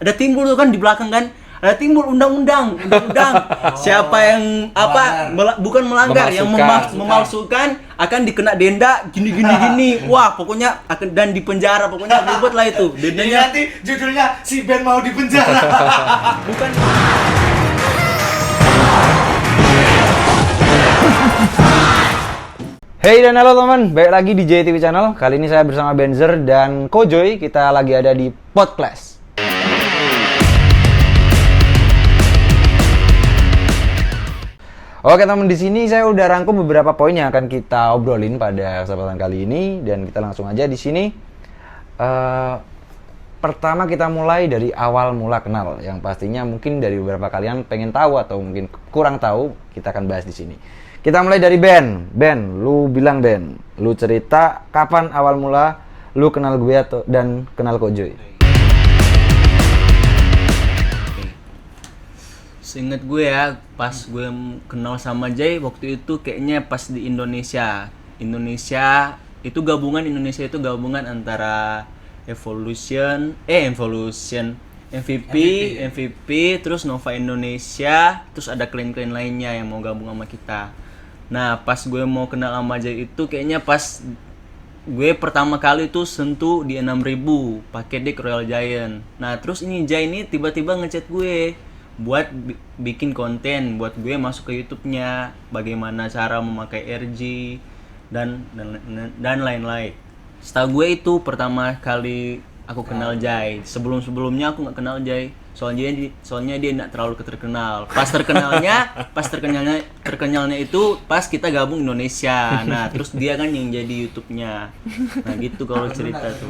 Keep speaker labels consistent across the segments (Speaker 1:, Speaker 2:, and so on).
Speaker 1: ada timbul tuh kan di belakang kan. Ada timbul undang-undang. Siapa yang bukan melanggar, yang memalsukan akan dikena denda gini. Wah, pokoknya akan dan di penjara, pokoknya ribet lah itu.
Speaker 2: Dendanya nanti judulnya si Ben mau di penjara.
Speaker 1: bukan.
Speaker 3: Hey dan halo teman, balik lagi di JTV Channel. Kali ini saya bersama Benzer dan Kojoy. Kita lagi ada di Podcast. Oke teman, di sini saya udah rangkum beberapa poin yang akan kita obrolin pada kesempatan kali ini dan kita langsung aja di sini. Pertama kita mulai dari awal mula kenal, yang pastinya mungkin dari beberapa kalian pengen tahu atau mungkin kurang tahu, kita akan bahas di sini. Kita mulai dari Ben. Ben, lu bilang Ben, lu cerita kapan awal mula lu kenal gue dan kenal Kojoy.
Speaker 1: Seinget gue ya, pas gue kenal sama Jay waktu itu kayaknya pas di Indonesia itu gabungan antara Evolution, MVP, terus Nova Indonesia, terus ada klien-klien lainnya yang mau gabung sama kita. Nah, pas gue mau kenal sama Jay itu kayaknya pas gue pertama kali tuh sentuh di 6.000 pakai deck Royal Giant. Nah, terus ini Jay ini tiba-tiba ngechat gue buat bikin konten buat gue masuk ke YouTube-nya, bagaimana cara memakai RG dan lain-lain. Setahu gue itu pertama kali aku kenal Jay. Sebelumnya aku nggak kenal Jay. Soalnya dia nggak terlalu terkenal. Pas terkenalnya itu pas kita gabung Indonesia. Nah, terus dia kan yang jadi YouTube-nya. Nah, gitu kalau cerita tuh.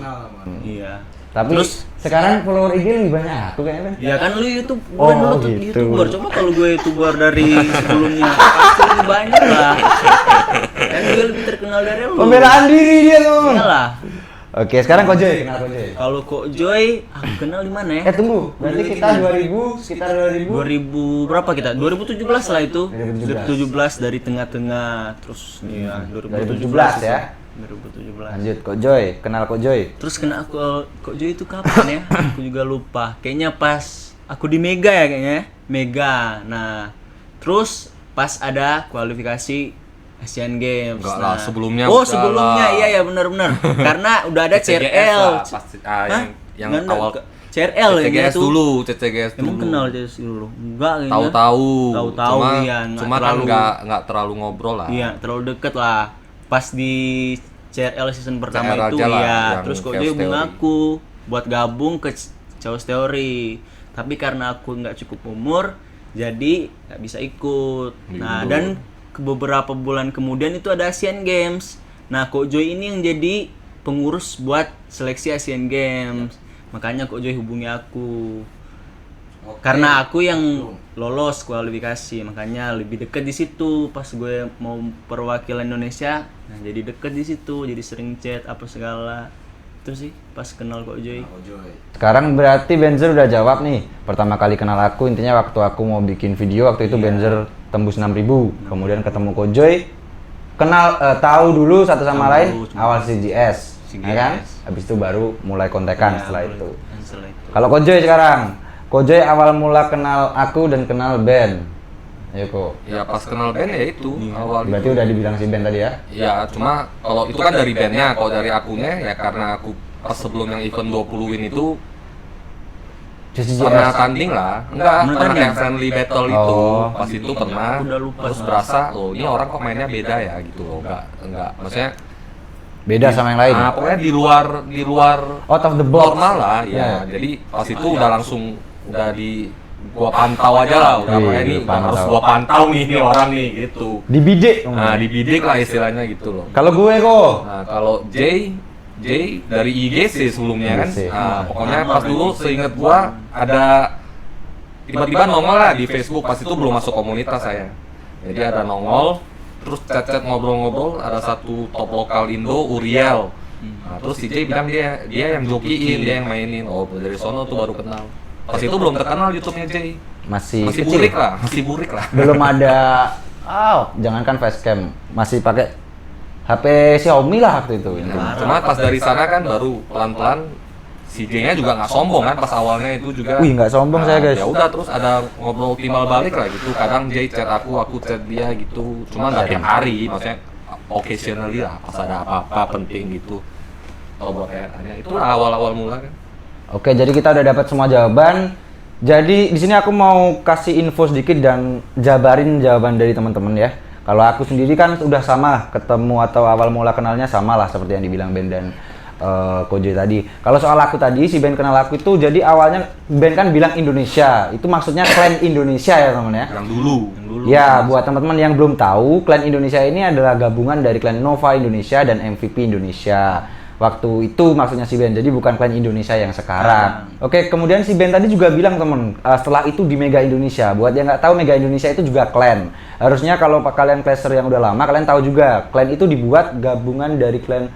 Speaker 1: Iya.
Speaker 3: Tapi terus sekarang follower IG lebih banyak aku kayaknya.
Speaker 1: Ya kan lu YouTube, gue dulu tuh
Speaker 3: gitu.
Speaker 1: YouTuber. Coba kalau gue YouTuber dari sebelumnya pasti lebih banyak lah. Kan gue lebih terkenal dari lu.
Speaker 3: Pembelaan diri dia tuh.
Speaker 1: Iyalah.
Speaker 3: Oke, sekarang Kojoy. Kenal Kojoy.
Speaker 1: Kalau Kojoy, aku kenal di mana ya?
Speaker 3: Tunggu. Berarti kita
Speaker 1: 2000 berapa kita? 2017 lah itu. 2017 dari tengah-tengah terus ya
Speaker 3: 2017 ya.
Speaker 1: 2017.
Speaker 3: Lanjut Kojoy, kenal Kojoy.
Speaker 1: Terus kenal Kojoy itu kapan ya? Aku juga lupa. Kayaknya pas aku di Mega ya kayaknya. Mega. Nah, terus pas ada kualifikasi Asian Games.
Speaker 4: Enggak lah, sebelumnya.
Speaker 1: Sebelumnya iya benar-benar. Karena udah ada CRL.
Speaker 4: Yang awal
Speaker 1: CRL
Speaker 4: CCGS
Speaker 1: itu.
Speaker 4: Dulu, CCGS dulu.
Speaker 1: Emang kenal CCGS dulu? Enggak kayaknya.
Speaker 4: Tahu-tahu. Cuma kan
Speaker 1: terlalu,
Speaker 4: enggak terlalu ngobrol lah.
Speaker 1: Iya, terlalu deket lah. Pas di CRL season pertama
Speaker 4: CRL
Speaker 1: itu
Speaker 4: ya,
Speaker 1: terus kok dia hubung aku buat gabung ke Chaos Theory. Tapi karena aku nggak cukup umur, jadi nggak bisa ikut. Nah, dan beberapa bulan kemudian itu ada Asian Games. Nah, Kojoy ini yang jadi pengurus buat seleksi Asian Games. Makanya Kojoy hubungi aku. Karena aku yang lolos kualifikasi, makanya lebih deket di situ. Pas gue mau perwakilan Indonesia, nah jadi deket di situ, jadi sering chat apa segala. Itu sih pas kenal Kojoy.
Speaker 3: Sekarang berarti Benzer udah jawab nih. Pertama kali kenal aku intinya waktu aku mau bikin video, waktu itu Benzer tembus 6.000. Kemudian ketemu Kojoy, kenal tahu dulu satu sama lain awal CGS, ya kan? Habis itu baru mulai kontekan setelah itu. Kalau Kojoy sekarang, Kojoy awal mula kenal aku dan kenal Ben. Ayo kok.
Speaker 4: Ya pas kenal Ben ya itu awal.
Speaker 3: Berarti udah dibilang si Ben tadi ya?
Speaker 4: Ya, cuma kalau itu kan dari bandnya, kalau dari akunya ya karena aku pas sebelum yang event 20 win itu pernah tanding lah. Pernah yang friendly battle itu. Pas itu pernah. Terus berasa, ini orang kok mainnya beda ya gitu loh. Enggak. Maksudnya
Speaker 3: beda sama yang lain.
Speaker 4: Nah, pokoknya di luar
Speaker 3: out of the box
Speaker 4: normal lah ya. Jadi pas itu udah langsung gua pantau aja lah, udah kayak ini harus gua pantau nih ini orang nih gitu.
Speaker 3: Dibidik.
Speaker 4: Nah, dibidik lah istilahnya gitu loh.
Speaker 3: Kalau gue kok.
Speaker 4: Nah, kalau Jay dari IGC sebelumnya kan. Nah, pokoknya pas dulu seinget gua ada tiba-tiba nongol lah di Facebook, pas itu belum masuk komunitas saya. Jadi ada nongol, terus chat-chat ngobrol-ngobrol, ada satu top lokal Indo, Uriel. Nah, terus si Jay bilang dia yang jokiin, dia yang mainin. Oh, dari sono tuh baru kenal. Pas itu belum terkenal YouTube-nya Jay.
Speaker 3: Masih
Speaker 4: burik lah.
Speaker 3: Belum ada jangankan facecam, masih pakai HP Xiaomi lah waktu itu.
Speaker 4: Cuma pas dari sana kan baru pelan-pelan si J-nya juga nggak sombong kan pas awalnya itu juga.
Speaker 3: Wih, nggak sombong saya, guys.
Speaker 4: Ya udah terus ada ngobrol timbal balik lah gitu. Kadang J chat aku chat dia gitu. Cuma nggak tiap hari, maksudnya occasionally lah pas ada apa-apa penting gitu. Atau buat kayak tanya. Itu awal-awal mula kan.
Speaker 3: Oke, jadi kita udah dapat semua jawaban. Jadi di sini aku mau kasih info sedikit dan jabarin jawaban dari teman-teman ya. Kalau aku sendiri kan udah sama, ketemu atau awal mula kenalnya sama lah seperti yang dibilang Ben dan Kojoy tadi. Kalau soal aku tadi, si Ben kenal aku itu jadi awalnya Ben kan bilang Indonesia. Itu maksudnya klan Indonesia ya teman ya.
Speaker 4: Yang dulu.
Speaker 3: Ya, buat teman-teman yang belum tahu, klan Indonesia ini adalah gabungan dari klan Nova Indonesia dan MVP Indonesia. Waktu itu maksudnya si Ben, jadi bukan klan Indonesia yang sekarang. Oke, kemudian si Ben tadi juga bilang temen, setelah itu di Mega Indonesia. Buat yang nggak tahu, Mega Indonesia itu juga klan. Harusnya kalau kalian clasher yang udah lama, kalian tahu juga, klan itu dibuat gabungan dari klan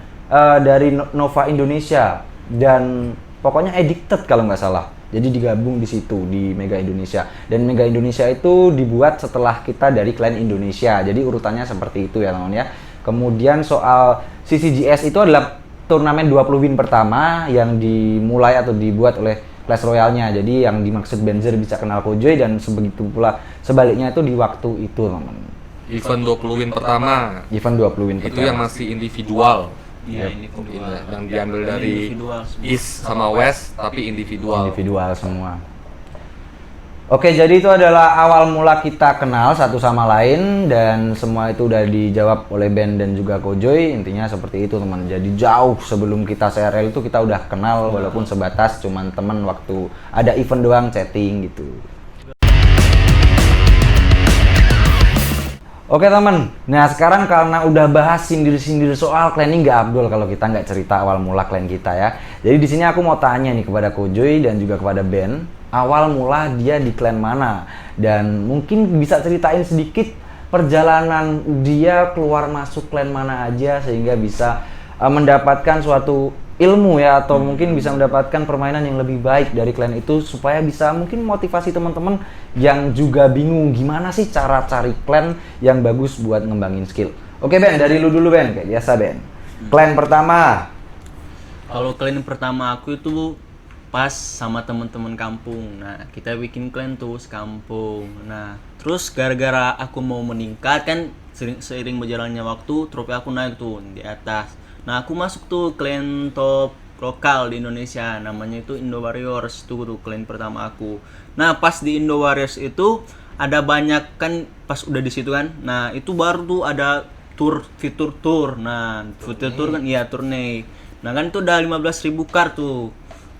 Speaker 3: dari Nova Indonesia dan pokoknya addicted kalau nggak salah. Jadi digabung di situ di Mega Indonesia. Dan Mega Indonesia itu dibuat setelah kita dari klan Indonesia. Jadi urutannya seperti itu ya teman-teman ya. Kemudian soal CCGS itu adalah turnamen 20 win pertama yang dimulai atau dibuat oleh Clash Royale-nya. Jadi yang dimaksud Benzer bisa kenal Kojoy dan sebegitu pula sebaliknya itu di waktu itu teman-teman.
Speaker 4: Event 20 win pertama.
Speaker 3: Event 20 win
Speaker 4: Itu
Speaker 3: pertama.
Speaker 4: yang masih individual.
Speaker 1: Iya, ini kedua.
Speaker 4: Yang diambil dari
Speaker 1: Individual semua.
Speaker 4: East sama West tapi individual.
Speaker 3: Individual semua. Oke, jadi itu adalah awal mula kita kenal satu sama lain dan semua itu udah dijawab oleh Ben dan juga Kojoy. Intinya seperti itu teman. Jadi jauh sebelum kita CRL itu kita udah kenal walaupun sebatas cuman teman waktu ada event doang chatting gitu. Oke teman, nah sekarang karena udah bahas sindir-sindir soal klan ini nggak abdul kalau kita nggak cerita awal mula klan kita ya. Jadi di sini aku mau tanya nih kepada Kojoy dan juga kepada Ben, awal mula dia di klan mana? Dan mungkin bisa ceritain sedikit perjalanan dia keluar masuk klan mana aja sehingga bisa mendapatkan suatu ilmu ya atau mungkin bisa mendapatkan permainan yang lebih baik dari klan itu supaya bisa mungkin motivasi teman-teman yang juga bingung gimana sih cara cari klan yang bagus buat ngembangin skill. Oke Ben, dari lu dulu Ben, kayak biasa Ben. Klan pertama.
Speaker 1: Kalau klan pertama aku itu pas sama teman-teman kampung. Nah, kita bikin klan tuh sekampung. Nah, terus gara-gara aku mau meningkat kan seiring berjalannya waktu, trofi aku naik tuh di atas. Nah, aku masuk tuh klan top lokal di Indonesia, namanya itu Indo Warriors, tuh klan pertama aku. Nah, pas di Indo Warriors itu ada banyak kan pas udah di situ kan. Nah, itu baru tuh ada fitur tour. Nah, fitur tour kan iya turne. Nah, kan itu udah 15.000 kart tuh.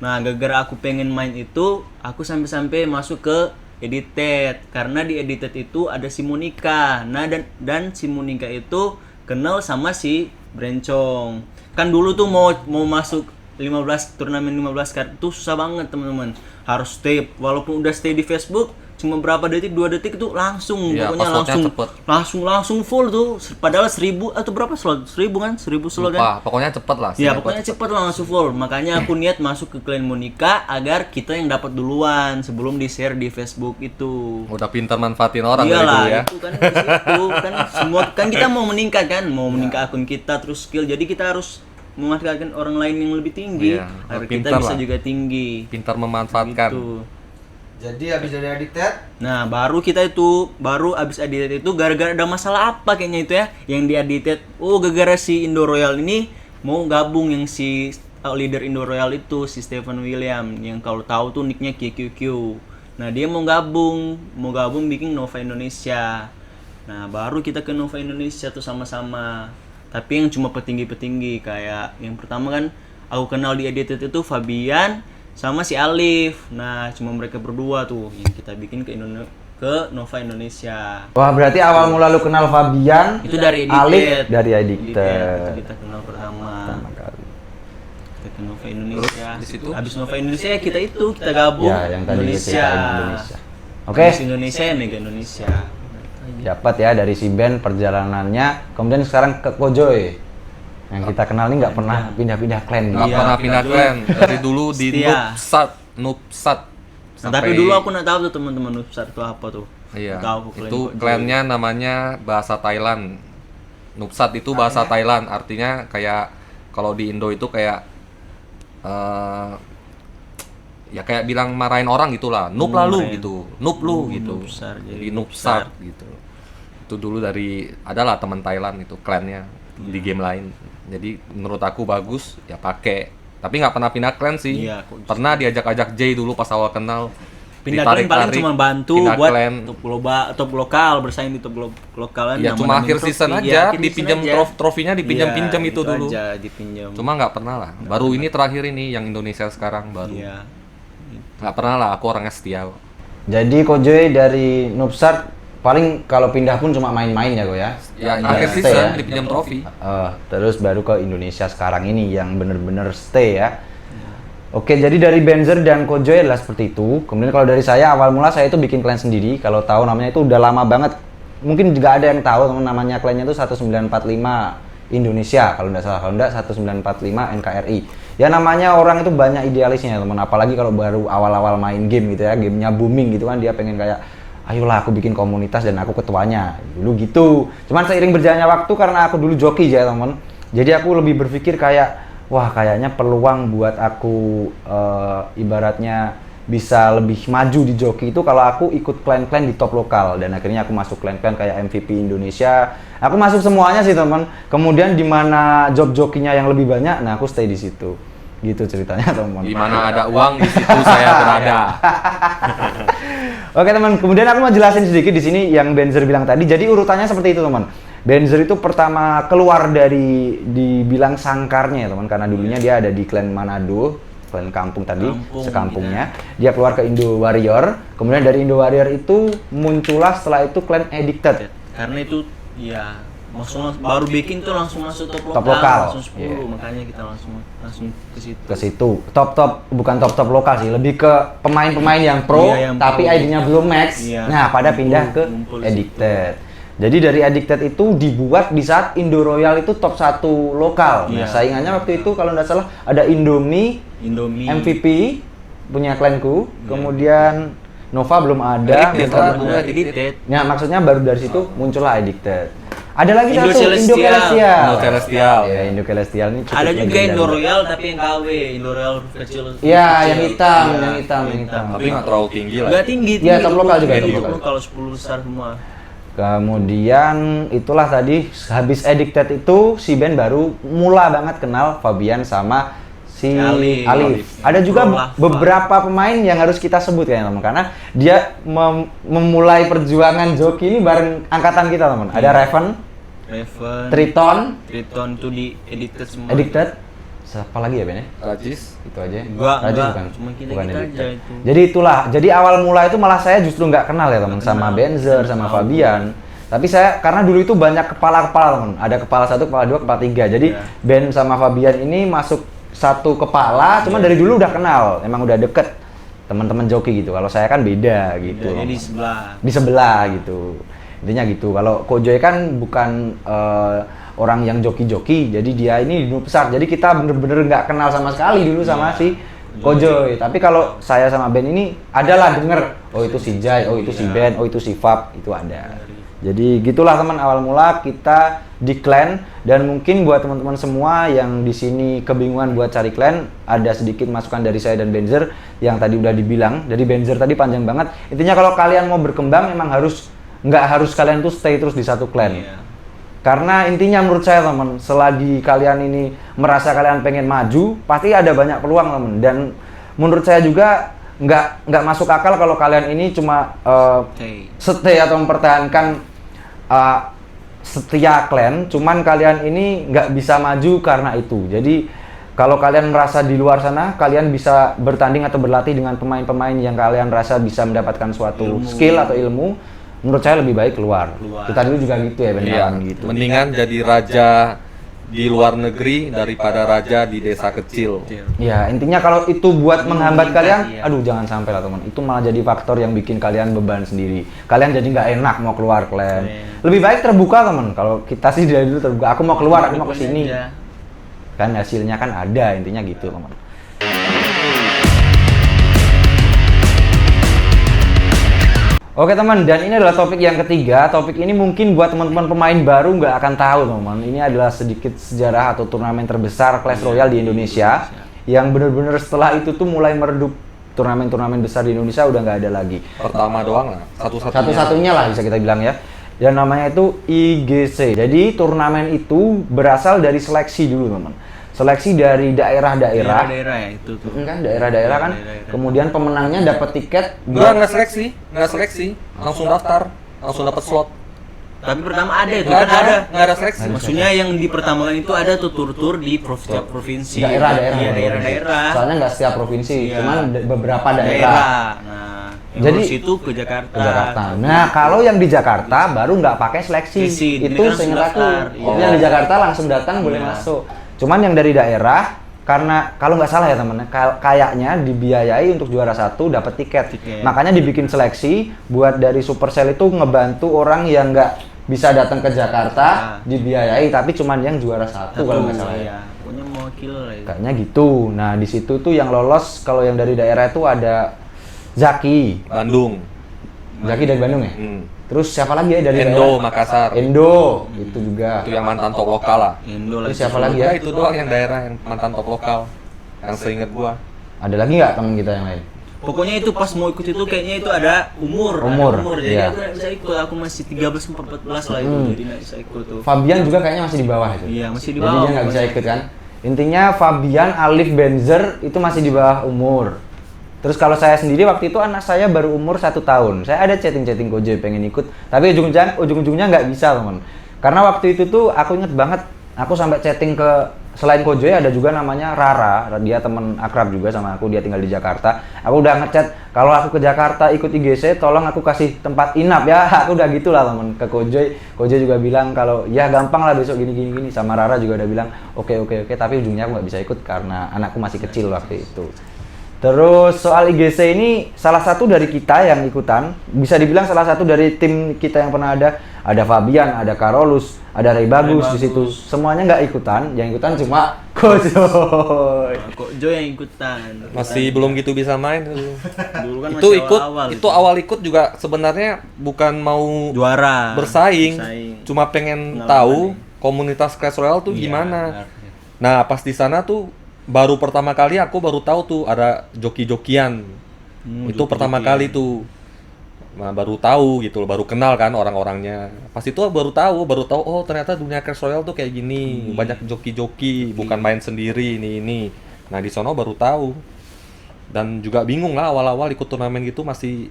Speaker 1: Nah, gara-gara aku pengen main itu, aku sampai-sampai masuk ke edited karena di edited itu ada si Monica. Nah, dan si Monica itu kenal sama si Brencong. Kan dulu tuh mau masuk 15 turnamen 15 kart itu susah banget teman-teman. Harus stay walaupun udah stay di Facebook cuma berapa detik 2 detik itu langsung
Speaker 4: Ya,
Speaker 1: pokoknya langsung full tuh padahal 1000 atau berapa slot 1000 kan 1000 slot kan.
Speaker 4: Pokoknya cepet lah.
Speaker 1: Ya pokoknya cepet lah langsung full. Makanya aku niat masuk ke klan Monica agar kita yang dapat duluan sebelum di share di Facebook itu.
Speaker 4: Udah pintar manfaatin orang dari
Speaker 1: Iyalah,
Speaker 4: dulu ya.
Speaker 1: itu kan di situ kan semua kan kita mau meningkat kan, mau meningkat akun kita terus skill. Jadi kita harus memanfaatkan orang lain yang lebih tinggi
Speaker 4: Iya,
Speaker 1: agar
Speaker 4: pintar
Speaker 1: kita bisa
Speaker 4: lah.
Speaker 1: juga tinggi.
Speaker 4: Pintar memanfaatkan.
Speaker 1: Gitu.
Speaker 2: Jadi habis dari edited,
Speaker 1: Nah, baru abis edited itu gara-gara ada masalah apa kayaknya itu ya yang di edited. Oh, gara-gara si Indo Royal ini mau gabung yang si leader Indo Royal itu si Stephen William yang kalau tahu tuh nicknya QQQ. Nah, dia mau gabung bikin Nova Indonesia. Nah, baru kita ke Nova Indonesia tuh sama-sama. Tapi yang cuma petinggi-petinggi kayak yang pertama kan aku kenal di edited itu Fabian sama si Alif. Nah, cuma mereka berdua tuh yang kita bikin ke Nova Indonesia.
Speaker 3: Wah, berarti awal mula lu kenal Fabian,
Speaker 1: Itu dari edited.
Speaker 3: Alif dari
Speaker 1: Edited,
Speaker 3: edited.
Speaker 1: itu kita kenal pertama.
Speaker 3: Pertama kali.
Speaker 1: Kita ke Nova Indonesia.
Speaker 4: Terus, di situ?
Speaker 1: Habis Nova Indonesia ya kita gabung
Speaker 3: Ya, yang tadi
Speaker 1: Indonesia.
Speaker 3: diceritain Indonesia. Oke.
Speaker 1: Habis Indonesia ya Mega Indonesia.
Speaker 3: Dapat ya dari si Ben perjalanannya. Kemudian sekarang ke Kojoy. Yang kita kenal ini nggak pernah pindah-pindah klan.
Speaker 4: Nggak
Speaker 1: Iya,
Speaker 4: pernah pindah
Speaker 1: dulu.
Speaker 4: klan. Dari dulu di
Speaker 1: Setia.
Speaker 4: Nupsat.
Speaker 1: Nah, tapi dulu aku nggak tahu tuh teman-teman Nupsat itu apa tuh.
Speaker 4: Iya.
Speaker 1: Nggak tahu klan
Speaker 4: Itu
Speaker 1: Kojoy.
Speaker 4: klannya namanya bahasa Thailand. Nupsat itu bahasa Thailand, artinya kayak kalau di Indo itu kayak ya kayak bilang marahin orang gitulah, noob lalu
Speaker 1: Marahin.
Speaker 4: gitu, noob lu gitu.
Speaker 1: Noob besar,
Speaker 4: Jadi
Speaker 1: jadi
Speaker 4: noob besar gitu. Itu dulu dari adalah teman Thailand itu klannya di game lain. Jadi menurut aku bagus ya pakai. Tapi nggak pernah pindah klan sih.
Speaker 1: Iya, kok gitu.
Speaker 4: Pernah diajak-ajak Jay dulu pas awal kenal.
Speaker 1: Pindah klan paling
Speaker 4: Ditarik-tarik,
Speaker 1: cuma bantu
Speaker 4: pindah
Speaker 1: buat
Speaker 4: klan.
Speaker 1: top lokal, bersaing di top lokalan.
Speaker 4: Ya cuma akhir season aja, dipinjam trofinya dipinjam-pinjam itu dulu.
Speaker 1: Aja, dipinjam.
Speaker 4: Cuma nggak pernah lah. Baru ini terakhir ini yang Indonesia sekarang baru.
Speaker 1: Iya.
Speaker 4: Nggak pernah lah. Aku orangnya setia kok.
Speaker 3: Jadi Kojoy dari Noobstart paling kalau pindah pun cuma main-main ya kok ya.
Speaker 4: Ya
Speaker 3: Nggak
Speaker 4: akhir
Speaker 3: stay
Speaker 4: season
Speaker 3: ya?
Speaker 4: dipinjam trofi.
Speaker 3: Terus baru ke Indonesia sekarang ini yang bener-bener stay ya. Oke, jadi dari Benzer dan Kojoy adalah seperti itu. Kemudian kalau dari saya, awal mula saya itu bikin klan sendiri. Kalau tahu namanya itu udah lama banget. Mungkin juga ada yang tahu teman namanya klannya itu 1945 Indonesia. Kalau nggak salah, kalau nggak 1945 NKRI. Ya namanya orang itu banyak idealisnya teman. Apalagi kalau baru awal-awal main game gitu ya. Gamenya booming gitu kan, dia pengen kayak ayolah aku bikin komunitas dan aku ketuanya. Dulu gitu. Cuman seiring berjalannya waktu karena aku dulu joki ya teman. Jadi aku lebih berpikir kayak wah kayaknya peluang buat aku ibaratnya bisa lebih maju di joki itu kalau aku ikut klan-klan di top lokal, dan akhirnya aku masuk klan-klan kayak MVP Indonesia. Aku masuk semuanya sih teman. Kemudian di mana job jokinya yang lebih banyak, nah aku stay di situ. Gitu ceritanya teman.
Speaker 4: Di mana ada uang di situ saya berada.
Speaker 3: Oke teman, kemudian aku mau jelasin sedikit di sini yang Benzer bilang tadi. Jadi urutannya seperti itu teman. Benzer itu pertama keluar dari dibilang sangkarnya ya teman, karena dulunya dia ada di klan Manado, klan kampung tadi, sekampungnya. Dia keluar ke Indo Warrior. Kemudian dari Indo Warrior itu muncullah setelah itu klan Addicted.
Speaker 1: Karena itu ya langsung baru bikin tuh langsung masuk top
Speaker 3: Top
Speaker 1: lokal,
Speaker 3: lokal.
Speaker 1: langsung 10,
Speaker 3: Iya.
Speaker 1: makanya kita langsung ke situ.
Speaker 3: Ke situ. Bukan top lokal sih, lebih ke pemain-pemain yang pro
Speaker 1: Iya, yang
Speaker 3: tapi
Speaker 1: pro.
Speaker 3: ID-nya belum max.
Speaker 1: Iya.
Speaker 3: Nah, pada pindah ke
Speaker 1: Ngumpul di
Speaker 3: Addicted. Jadi dari Addicted itu dibuat di saat Indo Royal itu top 1 lokal. Nah,
Speaker 1: Iya.
Speaker 3: saingannya waktu itu kalau nggak salah ada Indomie, MVP punya klanku, kemudian Nova belum ada.
Speaker 4: Addicted,
Speaker 3: Nova
Speaker 4: kan?
Speaker 3: belum ada.
Speaker 1: Addicted.
Speaker 3: Nah, maksudnya baru dari situ muncullah Addicted. Ada lagi
Speaker 1: Indo
Speaker 3: satu,
Speaker 1: Celestial.
Speaker 3: Indo Celestial.
Speaker 4: Indo Celestial.
Speaker 3: Ya, Indo Celestial ini cukup
Speaker 1: Ada juga
Speaker 3: legendaris.
Speaker 1: Indo Royal tapi yang KW, Indo Royal kecil.
Speaker 3: Iya,
Speaker 1: kecil.
Speaker 3: yang hitam,
Speaker 1: Iya,
Speaker 3: yang hitam.
Speaker 4: Tapi nggak terlalu tinggi lah.
Speaker 1: Enggak tinggi.
Speaker 3: Iya, top lokal juga,
Speaker 1: Top
Speaker 3: top lokal.
Speaker 1: lokal 10 besar semua.
Speaker 3: Kemudian itulah tadi habis Addicted itu si Ben baru mula banget kenal Fabian sama si Alif. Ada juga
Speaker 1: Lava.
Speaker 3: beberapa pemain yang harus kita sebut ya teman, karena dia memulai perjuangan joki ini bareng angkatan kita teman. Ada Raven, Triton,
Speaker 1: Triton tuh di edited semua.
Speaker 3: Addicted. Siapa lagi ya Ben ya?
Speaker 4: Rajis.
Speaker 3: Itu aja.
Speaker 1: Enggak,
Speaker 3: Rajin
Speaker 1: enggak.
Speaker 3: bukan.
Speaker 1: Cuma kita
Speaker 3: Bukan
Speaker 1: aja
Speaker 3: Addicted.
Speaker 1: itu.
Speaker 3: Jadi itulah. Jadi awal mula itu malah saya justru nggak kenal ya teman sama Benzer, sama Fabian. Tapi saya karena dulu itu banyak kepala-kepala teman. Ada kepala 1, kepala 2, kepala 3. Jadi
Speaker 1: Iya.
Speaker 3: Ben sama Fabian ini masuk satu kepala, cuman dari dulu udah kenal. Emang udah deket teman-teman joki gitu. Kalau saya kan beda gitu.
Speaker 1: Jadi di sebelah.
Speaker 3: Di sebelah gitu. Intinya gitu. Kalau Kojoy kan bukan orang yang joki-joki, jadi dia ini noob besar. Jadi kita bener-bener nggak kenal sama sekali dulu sama si Kojoy. Tapi kalau saya sama Ben ini adalah denger, oh itu si Jai, oh itu si Ben, oh itu si Fab, itu ada. Jadi gitulah teman, awal mula kita di clan. Dan mungkin buat teman-teman semua yang di sini kebingungan buat cari clan, ada sedikit masukan dari saya dan Benzer yang tadi udah dibilang. Dari Benzer tadi panjang banget. Intinya kalau kalian mau berkembang memang nggak harus kalian tuh stay terus di satu clan.
Speaker 1: Iya.
Speaker 3: Karena intinya menurut saya teman, selagi kalian ini merasa kalian pengen maju, pasti ada banyak peluang teman. Dan menurut saya juga nggak masuk akal kalau kalian ini cuma stay atau mempertahankan setia klan, cuman kalian ini nggak bisa maju karena itu. Jadi kalau kalian merasa di luar sana, kalian bisa bertanding atau berlatih dengan pemain-pemain yang kalian rasa bisa mendapatkan suatu skill atau ilmu. Menurut saya lebih baik keluar. Kita dulu juga gitu ya, beneran gitu.
Speaker 4: Mendingan jadi raja di luar negeri daripada raja di desa kecil.
Speaker 3: Ya, intinya kalau itu buat menghambat kalian,
Speaker 1: iya.
Speaker 3: aduh jangan sampai lah teman. Itu malah jadi faktor yang bikin kalian beban sendiri. Kalian jadi nggak enak mau keluar klan. Lebih baik terbuka teman. Kalau kita sih dari dulu terbuka. Aku mau keluar, aku mau kesini. Kan hasilnya kan ada, intinya gitu teman. Oke teman, dan ini adalah topik yang ketiga. Topik ini mungkin buat teman-teman pemain baru nggak akan tahu teman. Ini adalah sedikit sejarah atau turnamen terbesar Clash Royale di Indonesia. Yang benar-benar setelah itu tuh mulai meredup turnamen-turnamen besar di Indonesia udah nggak ada lagi.
Speaker 4: Pertama doang lah, satu-satunya.
Speaker 3: Satu-satunya lah bisa kita bilang ya. Yang namanya itu IGC. Jadi turnamen itu berasal dari seleksi dulu teman. Seleksi dari daerah-daerah.
Speaker 1: Daerah-daerah ya itu tuh.
Speaker 3: Kan daerah-daerah kan.
Speaker 1: Daerah-daerah.
Speaker 3: Kemudian pemenangnya dapat tiket.
Speaker 4: Nggak seleksi, langsung daftar, langsung dapat slot.
Speaker 1: Tapi pertama ada itu
Speaker 4: Nggak
Speaker 1: kan ada.
Speaker 4: nggak ada seleksi.
Speaker 1: Maksudnya yang di pertama itu ada tuh tur-tur di setiap provinsi.
Speaker 3: Daerah-daerah.
Speaker 1: Iya, daerah-daerah.
Speaker 3: Soalnya nggak setiap provinsi,
Speaker 1: Iya.
Speaker 3: cuman beberapa daerah.
Speaker 1: Nah, yang
Speaker 3: Jadi
Speaker 1: lulus itu ke Jakarta.
Speaker 3: Ke Jakarta. Nah, kalau yang di Jakarta baru nggak pakai seleksi.
Speaker 1: Seleksi. Ini
Speaker 3: Itu
Speaker 1: kan
Speaker 3: seingat aku.
Speaker 1: daftar. Iya.
Speaker 3: Yang di Jakarta langsung datang boleh
Speaker 1: Iya.
Speaker 3: masuk. Cuman yang dari daerah karena kalau nggak salah ya temen, kayaknya dibiayai untuk juara 1 dapat tiket. Makanya dibikin seleksi buat dari Supercell itu ngebantu orang yang nggak bisa datang ke Jakarta dibiayai, tapi cuman yang juara 1 kalau nggak salah ya.
Speaker 1: Iya, pokoknya mewakil lah itu.
Speaker 3: Kayaknya gitu. Nah, di situ tuh yang lolos kalau yang dari daerah itu ada Zaki.
Speaker 4: Bandung.
Speaker 3: Zaki dari Bandung ya? Terus siapa lagi ya dari
Speaker 4: Endo,
Speaker 3: daerah?
Speaker 4: Makassar.
Speaker 3: Endo, itu juga.
Speaker 4: Itu yang mantan top lokal lah.
Speaker 1: Indo
Speaker 3: Terus
Speaker 1: lagi.
Speaker 3: siapa lagi
Speaker 4: Ya
Speaker 3: ya?
Speaker 4: itu doang yang daerah yang mantan top lokal. Yang seinget gua.
Speaker 3: Ada lagi nggak teman kita yang lain?
Speaker 1: Pokoknya itu pas mau ikut itu kayaknya itu ada umur.
Speaker 3: Umur,
Speaker 1: Jadi
Speaker 3: iya.
Speaker 1: aku nggak bisa ikut. Aku masih 13-14 lah itu. Jadi nggak bisa ikut tuh.
Speaker 3: Fabian juga kayaknya masih di bawah itu.
Speaker 1: Iya, masih di
Speaker 3: Jadi
Speaker 1: bawah.
Speaker 3: dia nggak bisa ikut kan? Intinya Fabian, Alif, Benzer itu masih di bawah umur. Terus kalau saya sendiri waktu itu anak saya baru umur 1 tahun. Saya ada chatting-chatting Kojoy pengen ikut, tapi ujung-ujungnya nggak bisa teman. Karena waktu itu tuh aku inget banget, aku sampai chatting ke selain Kojoy ada juga namanya Rara, dia temen akrab juga sama aku, dia tinggal di Jakarta. Aku udah ngechat kalau aku ke Jakarta ikut IGC, tolong aku kasih tempat inap ya. Aku udah gitulah temen ke Kojoy. Kojoy juga bilang kalau ya gampang lah besok gini. Sama Rara juga udah bilang oke. Tapi ujungnya aku nggak bisa ikut karena anakku masih kecil waktu itu. Terus soal IGC ini salah satu dari kita yang ikutan, bisa dibilang salah satu dari tim kita yang pernah ada Fabian, ada Karolus, ada Ray Bagus di situ. Semuanya nggak ikutan, yang ikutan cuma Kojoy.
Speaker 1: Kok Jo yang ikutan.
Speaker 4: Masih belum gitu bisa main dulu.
Speaker 1: Dulu kan
Speaker 4: Itu
Speaker 1: masih
Speaker 4: ikut
Speaker 1: awal-awal
Speaker 4: itu awal ikut juga sebenarnya bukan mau
Speaker 1: juara.
Speaker 4: bersaing, cuma pengen
Speaker 1: Pengalaman
Speaker 4: tahu
Speaker 1: nih.
Speaker 4: komunitas Clash Royale tuh
Speaker 1: Iya,
Speaker 4: gimana.
Speaker 1: benar.
Speaker 4: Nah, pas di sana tuh baru pertama kali aku baru tahu tuh ada joki-jokian. Itu pertama kali tuh. Nah, baru tahu gitu loh, baru kenal kan orang-orangnya. Pas itu baru tahu oh ternyata dunia Clash Royale tuh kayak gini, banyak joki-joki, bukan main sendiri ini. Nah, di sono baru tahu. Dan juga bingung lah awal-awal ikut turnamen gitu masih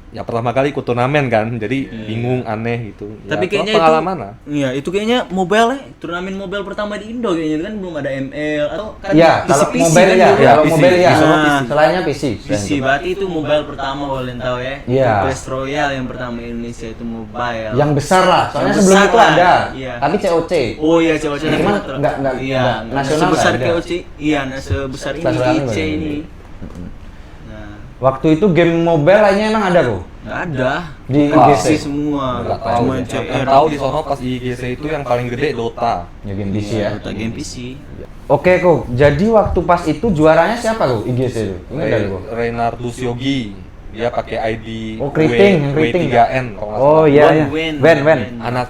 Speaker 4: ya pertama kali ikut turnamen kan. Jadi bingung, aneh gitu. Ya,
Speaker 1: Tapi
Speaker 4: cuma
Speaker 1: kayaknya
Speaker 4: pengalaman
Speaker 1: itu,
Speaker 4: lah.
Speaker 1: Iya, itu kayaknya mobile turnamen mobile pertama di Indo kayaknya itu kan belum ada ML atau kan
Speaker 3: Iya, kalau
Speaker 1: PC
Speaker 3: mobile
Speaker 1: kan
Speaker 3: ya,
Speaker 1: dulu.
Speaker 3: kalau
Speaker 4: PC.
Speaker 3: mobile ya.
Speaker 1: Di sono PC.
Speaker 3: Selainnya PC.
Speaker 1: PC berarti itu mobile pertama kalian tahu ya.
Speaker 3: Iya.
Speaker 1: Itu Clash Royale yang pertama di Indonesia itu mobile.
Speaker 3: Yang besar lah, soalnya
Speaker 1: Yang
Speaker 3: sebelum
Speaker 1: besar
Speaker 3: itu
Speaker 1: lah,
Speaker 3: ada.
Speaker 1: iya.
Speaker 3: Tapi COC.
Speaker 1: Oh iya, coba
Speaker 3: Cuman nggak
Speaker 1: iya,
Speaker 3: nasional
Speaker 1: sebesar
Speaker 3: nggak ada.
Speaker 1: KOC. Iya, nah sebesar ini
Speaker 3: Clash Royale
Speaker 1: IC
Speaker 3: baru
Speaker 1: ini.
Speaker 3: ini.
Speaker 1: Nah,
Speaker 3: Waktu itu game mobile lainnya emang ada kok
Speaker 1: nggak ada.
Speaker 3: di
Speaker 4: Wah,
Speaker 3: IGC.
Speaker 1: PC semua.
Speaker 4: Nggak tahu.
Speaker 1: Cuma
Speaker 4: Yang
Speaker 1: CR.
Speaker 4: tahu di sono pas di IGC itu yang paling gede Dota.
Speaker 3: Ya game PC ya.
Speaker 1: Dota game PC.
Speaker 3: Oke kok. Jadi waktu pas itu juaranya siapa kok IGC itu? Ingat gak kok?
Speaker 4: Reynardus Yogi. Dia pakai ID
Speaker 3: Oh, keriting, yang keriting.
Speaker 4: W3N kalau nggak
Speaker 3: Oh
Speaker 4: salah.
Speaker 3: iya iya.
Speaker 1: Wen.
Speaker 3: Wen.
Speaker 4: Anak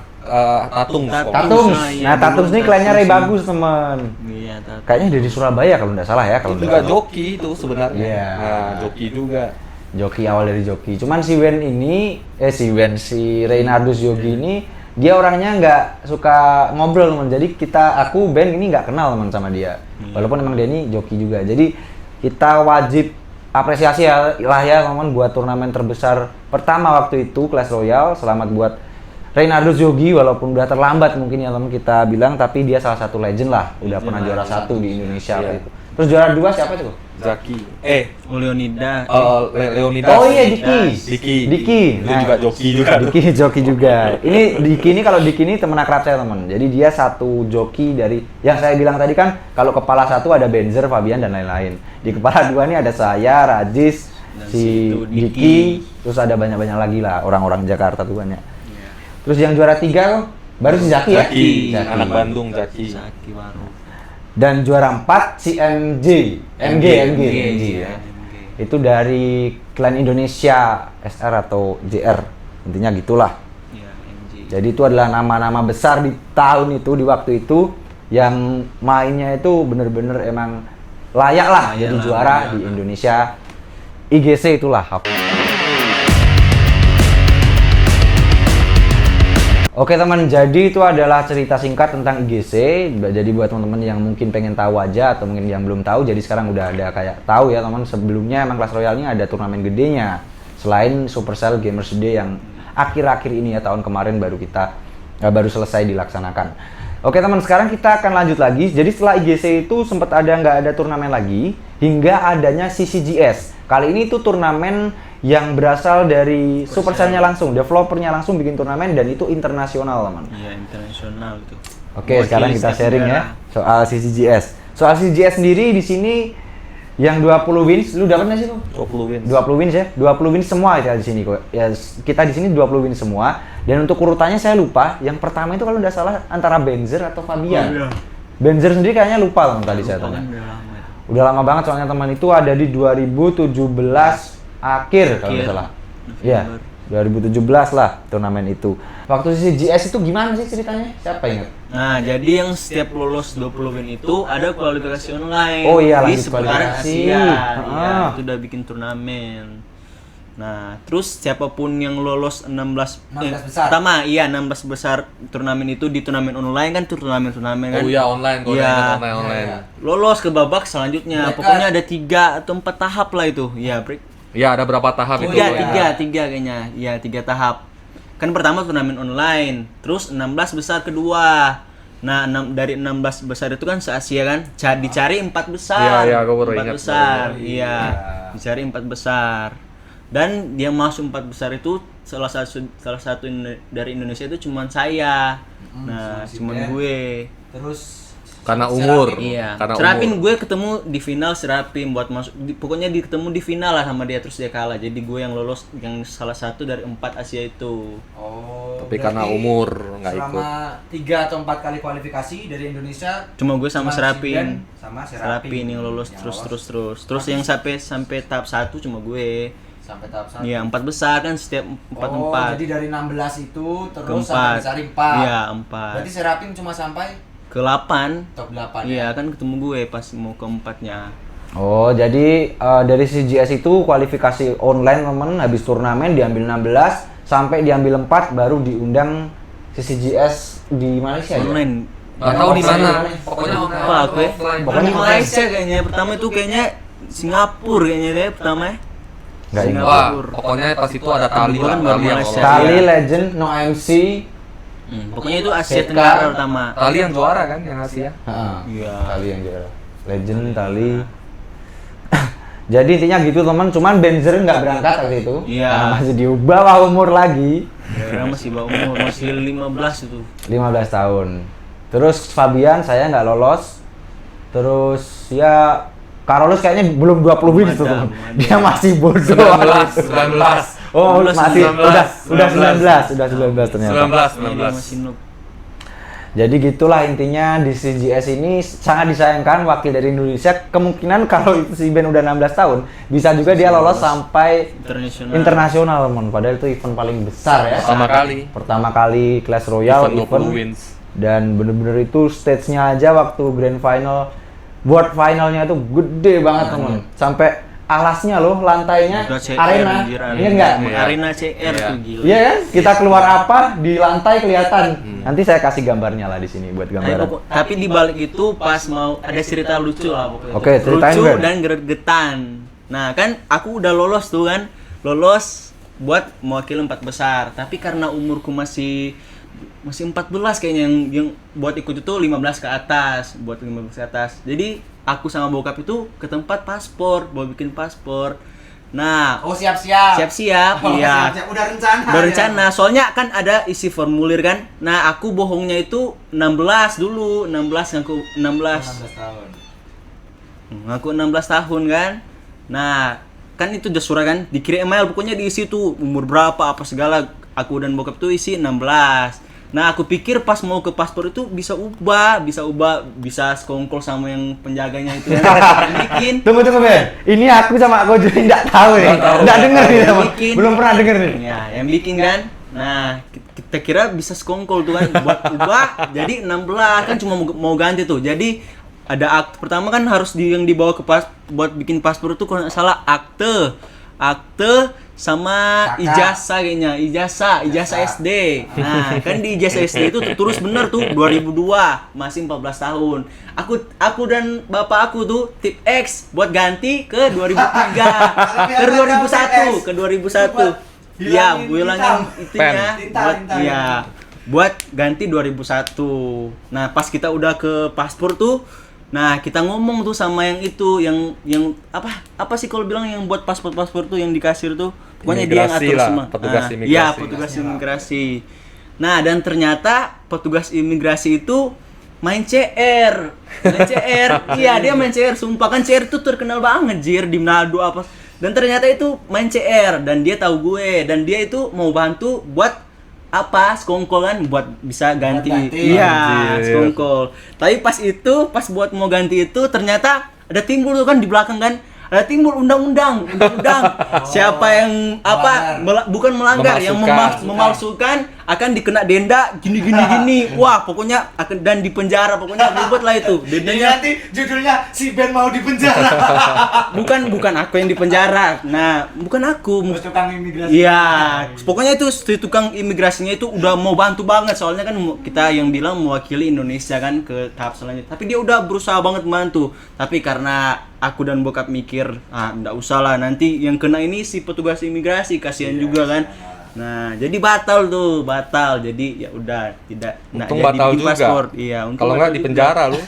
Speaker 4: Tatung.
Speaker 3: Tatung.
Speaker 1: Iya,
Speaker 3: Nah, Tatung
Speaker 1: dulu
Speaker 3: ini kliennya Ray
Speaker 1: Tatung sih.
Speaker 3: Bagus, teman.
Speaker 1: Iya, Tatung.
Speaker 3: Kayaknya dari Surabaya kalau nggak salah ya, kalau
Speaker 4: Itu
Speaker 3: nggak
Speaker 4: juga
Speaker 3: salah.
Speaker 4: joki itu sebenarnya.
Speaker 3: Iya.
Speaker 4: Nah, joki juga.
Speaker 3: Joki awal dari joki. Cuman si Wen ini, si Reynardus Yogi ini dia orangnya nggak suka ngobrol teman. Jadi aku Ben ini nggak kenal teman sama dia. Walaupun emang dia ini joki juga. Jadi kita wajib apresiasi lah ya teman buat turnamen terbesar pertama waktu itu Clash Royale. Selamat buat Reynardus Yogi walaupun udah terlambat mungkin ya teman kita bilang, tapi dia salah satu legend lah. Udah pernah juara 1 di Indonesia waktu itu. Terus juara 2 siapa itu?
Speaker 4: Zaki.
Speaker 1: Leonida.
Speaker 4: Leonidas.
Speaker 3: Oh iya Diki.
Speaker 4: Diki. Dia juga joki juga.
Speaker 3: Diki joki juga. Ini Diki ini kalau Diki ini teman akrab saya teman. Jadi dia satu joki dari yang saya bilang tadi kan kalau kepala 1 ada Benzer, Fabian dan lain-lain. Di kepala 2 ini ada saya, Rajis,
Speaker 1: Dan
Speaker 3: si
Speaker 1: situ
Speaker 3: Diki,
Speaker 1: Diki.
Speaker 3: terus ada banyak-banyak lagi lah orang-orang Jakarta tuh banyak.
Speaker 1: Iya.
Speaker 3: Terus yang juara 3 kok baru si Zaki ya?
Speaker 4: Zaki,
Speaker 3: Zaki.
Speaker 4: anak Bandung Zaki.
Speaker 1: Zaki baru.
Speaker 3: Dan juara 4 si MG
Speaker 1: ya.
Speaker 3: Itu dari klan Indonesia SR atau JR, intinya gitulah.
Speaker 1: Iya, MJ.
Speaker 3: Jadi itu adalah nama-nama besar di tahun itu, di waktu itu yang mainnya itu bener-bener emang layak lah
Speaker 1: Layak
Speaker 3: jadi
Speaker 1: lah,
Speaker 3: juara
Speaker 1: layak
Speaker 3: di
Speaker 1: lah.
Speaker 3: Indonesia. IGC itulah. Oke teman, jadi itu adalah cerita singkat tentang IGC. Jadi buat teman-teman yang mungkin pengen tahu aja atau mungkin yang belum tahu, jadi sekarang udah ada kayak tahu ya teman. Sebelumnya emang Clash Royale ini ada turnamen gedenya. Selain Supercell Gamers Day yang akhir-akhir ini ya, tahun kemarin baru selesai dilaksanakan. Oke teman, sekarang kita akan lanjut lagi. Jadi setelah IGC itu sempat nggak ada turnamen lagi hingga adanya CCGS. Kali ini itu turnamen yang berasal dari Supercell-nya langsung, developernya langsung bikin turnamen dan itu internasional teman.
Speaker 1: Iya, internasional itu.
Speaker 3: Oke, sekarang kita sharing ya soal CCGS. Soal CCGS sendiri di sini yang 20 wins, lu dapat nggak sih lu?
Speaker 4: 20 wins.
Speaker 3: 20 wins ya, 20 wins semua ya di sini kok. Ya kita di sini 20 wins semua. Dan untuk urutannya saya lupa. Yang pertama itu kalau nggak salah antara Benzer atau Fabian.
Speaker 1: iya.
Speaker 3: Benzer sendiri kayaknya lupa teman tadi saya tanya.
Speaker 1: Udah lama itu.
Speaker 3: Udah lama banget soalnya teman, itu ada di 2017 akhir kalau nggak salah. Iya, 2017 lah turnamen itu. Waktu CCGS itu gimana sih ceritanya? Siapa ingat?
Speaker 1: Nah, jadi yang setiap lolos 20 win itu ada kualifikasi online.
Speaker 3: Oh iya,
Speaker 1: di
Speaker 3: lanjut
Speaker 1: seputaran
Speaker 3: kualifikasi.
Speaker 1: Asia.
Speaker 3: Ah.
Speaker 1: Iya, itu udah bikin turnamen. Nah, terus siapapun yang lolos 16
Speaker 2: besar.
Speaker 1: Pertama, iya 16 besar turnamen itu di turnamen online kan, turnamen kan.
Speaker 4: Oh iya, online, gue
Speaker 1: Iya.
Speaker 4: ingat online.
Speaker 1: Lolos ke babak selanjutnya.
Speaker 2: Mereka-
Speaker 1: Pokoknya ada 3 atau 4 tahap lah itu. Iya,
Speaker 4: Ya, ada berapa tahap itu?
Speaker 1: tiga kayaknya. Iya, 3 tahap. Kan pertama turnamen online, terus 16 besar kedua. Nah, dari 16 besar itu kan se-Asia kan, dicari 4 besar.
Speaker 4: Iya, gue baru
Speaker 1: 4
Speaker 4: ingat.
Speaker 1: besar. Iya, dicari 4 besar. Dan dia masuk 4 besar itu salah satu dari Indonesia itu cuman saya. Nah, cuman gue.
Speaker 2: Terus
Speaker 4: Karena umur.
Speaker 1: Iya.
Speaker 4: Karena
Speaker 1: Serapin
Speaker 4: umur.
Speaker 1: gue ketemu di final Serapin buat masuk pokoknya ketemu di final lah sama dia, terus dia kalah. Jadi gue yang lolos yang salah satu dari 4 Asia itu.
Speaker 2: oh,
Speaker 4: Tapi karena umur nggak ikut.
Speaker 2: selama 3 atau 4 kali kualifikasi dari Indonesia
Speaker 1: Cuma gue sama
Speaker 2: cuma
Speaker 1: Serapin.
Speaker 2: Zidan sama
Speaker 1: Serapin yang lolos
Speaker 2: Yang
Speaker 1: terus.
Speaker 2: lolos.
Speaker 1: Terus yang sampai tahap 1 cuma gue.
Speaker 2: sampai tahap 1.
Speaker 1: Iya, 4 besar kan setiap 4
Speaker 2: Oh,
Speaker 1: 4.
Speaker 2: jadi dari 16 itu
Speaker 1: Ke
Speaker 2: terus sampai
Speaker 1: 4.
Speaker 2: besar 4.
Speaker 1: Iya, 4.
Speaker 2: Berarti Serapin cuma sampai
Speaker 1: Ke 8.
Speaker 2: top 8
Speaker 1: Iya,
Speaker 2: ya.
Speaker 1: kan ketemu gue pas mau ke 4-nya.
Speaker 3: Oh, jadi dari CCGS itu kualifikasi online teman, habis turnamen diambil 16 sampai diambil 4 baru diundang CCGS di Malaysia ya?
Speaker 1: Online.
Speaker 4: Nggak tahu di mana.
Speaker 2: Online.
Speaker 4: Pokoknya
Speaker 1: Apa aku ya?
Speaker 4: offline.
Speaker 1: Pokoknya di Malaysia kayaknya. Pertama itu kayaknya Singapura kayaknya deh pertama ya.
Speaker 3: Nggak ingat.
Speaker 4: Wah, pokoknya pas itu ada tali
Speaker 1: Kebetulan
Speaker 4: lah,
Speaker 1: baru
Speaker 4: tali yang
Speaker 1: Malaysia.
Speaker 4: lolos.
Speaker 3: Tali Legend No MC.
Speaker 1: Pokoknya itu Asia
Speaker 3: Seka.
Speaker 1: Tenggara pertama.
Speaker 4: Tali yang juara kan yang Asia.
Speaker 1: Iya.
Speaker 3: Tali yang juara. Legend Tali. Jadi intinya gitu teman, cuman Benzer nggak berangkat waktu itu.
Speaker 1: Iya.
Speaker 3: Karena masih di bawah umur lagi.
Speaker 1: Karena masih bawah umur, masih 15 itu.
Speaker 3: 15 tahun. Terus Fabian saya nggak lolos. Terus ya Carlos kayaknya belum 20 wins tuh teman.
Speaker 1: Belum ada.
Speaker 3: Dia masih bodoh.
Speaker 4: 19.
Speaker 3: Oh,
Speaker 1: 19,
Speaker 3: masih
Speaker 1: 19.
Speaker 3: udah 19 ternyata.
Speaker 4: 19.
Speaker 1: Masih noob.
Speaker 3: Jadi gitulah intinya di CGS ini sangat disayangkan wakil dari Indonesia kemungkinan kalau itu si Ben udah 16 tahun bisa juga dia lolos sampai
Speaker 1: Internasional.
Speaker 3: internasional teman. Padahal itu event paling besar ya.
Speaker 4: Pertama kali
Speaker 3: Clash Royale
Speaker 4: event 20 wins.
Speaker 3: dan bener-bener itu stage-nya aja waktu grand final buat finalnya itu gede banget teman. Sampai alasnya loh, lantainya
Speaker 1: Udah CR,
Speaker 3: arena.
Speaker 1: anjir,
Speaker 3: Ingat nggak?
Speaker 4: Iya.
Speaker 1: Arena CR
Speaker 4: Iya.
Speaker 1: tuh gila.
Speaker 3: Iya kan? Kita keluar apa di lantai kelihatan. Nanti saya kasih gambarnya lah di sini buat gambaran.
Speaker 1: Tapi di balik itu pas mau ada cerita lucu lah pokoknya.
Speaker 3: Oke, ceritain,
Speaker 1: lucu
Speaker 3: Ben.
Speaker 1: dan gregetan. Nah, kan aku udah lolos tuh kan. Lolos buat mewakili 4 besar. Tapi karena umurku masih 14 kayaknya yang buat ikut itu 15 ke atas, buat 15 ke atas. Jadi aku sama bokap itu ke tempat paspor, mau bikin paspor. Nah,
Speaker 2: Oh, siap-siap.
Speaker 1: siap-siap,
Speaker 2: Oh,
Speaker 1: iya.
Speaker 2: siap-siap. Udah rencana.
Speaker 1: Udah
Speaker 2: ya?
Speaker 1: rencana, soalnya kan ada isi formulir kan. Nah, aku bohongnya itu 16 dulu, 16 ngaku 16.
Speaker 2: 16 tahun.
Speaker 1: Ngaku 16 tahun kan. Nah, kan itu udah surat kan, dikirim email pokoknya diisi tuh umur berapa apa segala. Aku dan bokap tuh isi 16. Nah, aku pikir pas mau ke paspor itu bisa ubah, bisa sekongkol sama yang penjaganya itu kan. Bikin.
Speaker 3: Tunggu Ben. Ini aku sama Ko Juri nggak tahu nih. Nggak denger nih teman.
Speaker 1: Bikin.
Speaker 3: Belum pernah denger nih.
Speaker 1: Ya, yang bikin kan. Nah, kita kira bisa sekongkol tuh kan buat ubah jadi 16 kan cuma mau ganti tuh. Jadi ada akte pertama kan harus yang dibawa ke buat bikin paspor itu kalau nggak salah akte sama
Speaker 2: Kakak.
Speaker 1: ijazah kayaknya, ijazah SD. Nah, kan di ijazah SD itu terus bener tuh 2002, masih 14 tahun. Aku dan bapak aku tuh tip X buat ganti ke 2003, ke 2001, ke 2001. Ya, bilangin itunya
Speaker 2: Tinta,
Speaker 1: buat
Speaker 2: tinta.
Speaker 1: ya buat ganti 2001. Nah, pas kita udah ke paspor tuh, nah kita ngomong tuh sama yang itu, yang apa sih kalau bilang yang buat paspor tuh yang di kasir tuh, pokoknya dia yang
Speaker 4: Imigrasi
Speaker 1: atur
Speaker 4: lah,
Speaker 1: semua.
Speaker 4: petugas
Speaker 1: Nah,
Speaker 4: imigrasi.
Speaker 1: iya, petugas imigrasi. Nah, dan ternyata petugas imigrasi itu main CR. Iya, dia main CR. Sumpah kan CR tuh terkenal banget Jir di Manado apa. Dan ternyata itu main CR dan dia tahu gue dan dia itu mau bantu buat apa sekongkol kan buat bisa ganti.
Speaker 2: Buat ganti.
Speaker 1: Iya,
Speaker 4: Anjir.
Speaker 1: sekongkol. Tapi pas buat mau ganti itu ternyata ada timbul tuh kan di belakang kan. Ada timbul undang-undang. Siapa yang bukan melanggar, yang memalsukan akan dikena denda gini. Wah, pokoknya akan dan di penjara, pokoknya ribet lah itu.
Speaker 2: Jadi
Speaker 1: Dendanya
Speaker 2: nanti judulnya si Ben mau di penjara.
Speaker 1: bukan aku yang di penjara. Nah, bukan aku.
Speaker 2: Terus tukang imigrasi.
Speaker 1: Iya, pokoknya itu si tukang imigrasinya itu udah mau bantu banget soalnya kan kita yang bilang mewakili Indonesia kan ke tahap selanjutnya. Tapi dia udah berusaha banget membantu. Tapi karena aku dan bokap mikir, enggak usah lah nanti yang kena ini si petugas imigrasi kasihan juga kan. Nah, jadi batal. Jadi ya udah tidak
Speaker 4: Untung
Speaker 1: jadi
Speaker 4: batal
Speaker 1: bikin
Speaker 4: juga.
Speaker 1: paspor. Iya, untung
Speaker 4: Kalau nggak
Speaker 1: batal
Speaker 4: di
Speaker 1: juga.
Speaker 4: penjara lu.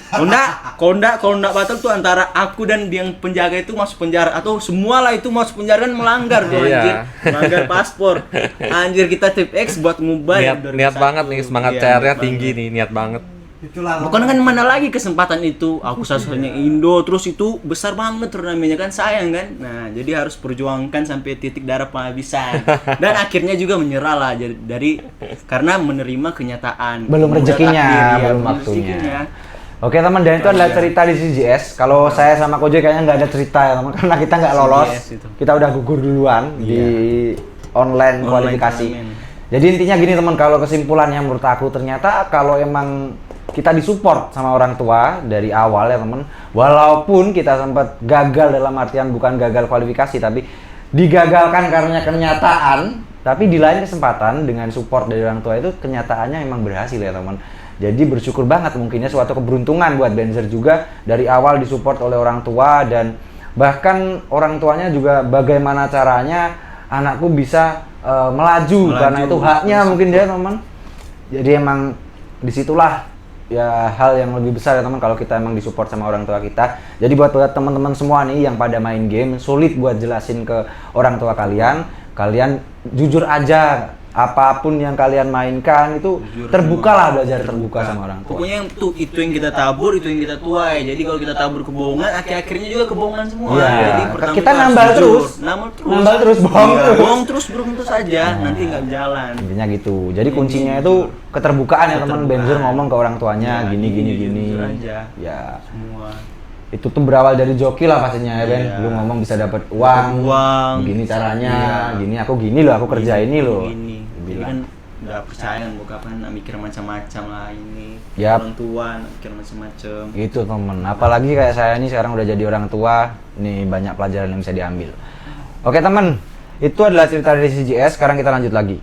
Speaker 1: Kalau enggak batal tuh antara aku dan yang penjaga itu masuk penjara atau semua lah itu masuk penjara kan melanggar tuh
Speaker 4: Iya.
Speaker 1: anjir. Melanggar paspor. Anjir kita tip X buat ngubah
Speaker 4: Niat banget nih, semangat
Speaker 1: Iya,
Speaker 4: CR-nya
Speaker 1: niat
Speaker 4: tinggi
Speaker 1: banget.
Speaker 4: nih, niat banget.
Speaker 2: Itulah.
Speaker 1: Bukan kan mana lagi kesempatan itu. Aku satu-satunya Indo terus itu besar banget turnamennya kan sayang kan. Nah, jadi harus perjuangkan sampai titik darah penghabisan. Dan akhirnya juga menyerah lah dari karena menerima kenyataan.
Speaker 3: Belum
Speaker 1: Udah
Speaker 3: rezekinya,
Speaker 1: takdir, ya,
Speaker 3: belum waktunya.
Speaker 1: rezekinya.
Speaker 3: Oke teman, dan itu adalah cerita di CGS. Kalau saya sama Kojo kayaknya nggak ada cerita ya teman, karena kita nggak lolos.
Speaker 1: CGS itu.
Speaker 3: Kita udah gugur duluan di online kualifikasi.
Speaker 1: turnamen.
Speaker 3: Jadi intinya gini teman, kalau kesimpulannya menurut aku ternyata kalau emang kita disupport sama orang tua dari awal ya teman, walaupun kita sempat gagal dalam artian bukan gagal kualifikasi tapi digagalkan karena kenyataan, tapi di lain kesempatan dengan support dari orang tua itu kenyataannya emang berhasil ya teman. Jadi bersyukur banget, mungkinnya suatu keberuntungan buat Benzer juga dari awal disupport oleh orang tua, dan bahkan orang tuanya juga bagaimana caranya anakku bisa melaju karena itu haknya mungkin dia teman. Jadi emang disitulah ya hal yang lebih besar ya teman kalau kita emang disupport sama orang tua kita. Jadi buat teman-teman semua nih yang pada main game sulit buat jelasin ke orang tua kalian, kalian jujur aja, apapun yang kalian mainkan itu terbukalah, belajar terbuka sama orang tua.
Speaker 1: Pokoknya itu yang kita tabur, itu yang kita tuai. Jadi kalau kita tabur kebohongan, akhir-akhirnya juga kebohongan semua.
Speaker 3: Iya.
Speaker 1: Jadi pertama
Speaker 3: Kita
Speaker 1: harus
Speaker 3: nambal
Speaker 1: jujur.
Speaker 3: terus.
Speaker 1: Nambal terus,
Speaker 3: bohong
Speaker 1: Iya,
Speaker 3: terus.
Speaker 1: bohong terus aja, nanti nggak jalan.
Speaker 3: Intinya gitu. Jadi kuncinya itu keterbukaan ya teman.
Speaker 1: Keterbukaan.
Speaker 3: Benzer ngomong ke orang tuanya
Speaker 1: Iya,
Speaker 3: gini.
Speaker 1: jujur aja.
Speaker 3: Ya.
Speaker 1: Semua.
Speaker 3: Itu tuh berawal dari joki lah pastinya ya Ben.
Speaker 1: Iya.
Speaker 3: Lu ngomong bisa dapat uang, begini caranya,
Speaker 1: Iya.
Speaker 3: gini aku gini loh, aku kerja ini loh.
Speaker 1: Gini. Jadi
Speaker 3: Bilang.
Speaker 1: kan udah percaya kan bokap kan nggak mikir macam-macam lah ini.
Speaker 3: Yap.
Speaker 1: Orang tua nggak mikir macam-macam.
Speaker 3: Gitu temen, apalagi kayak saya ini sekarang udah jadi orang tua, nih banyak pelajaran yang bisa diambil. Oke temen, itu adalah cerita dari CGS, sekarang kita lanjut lagi.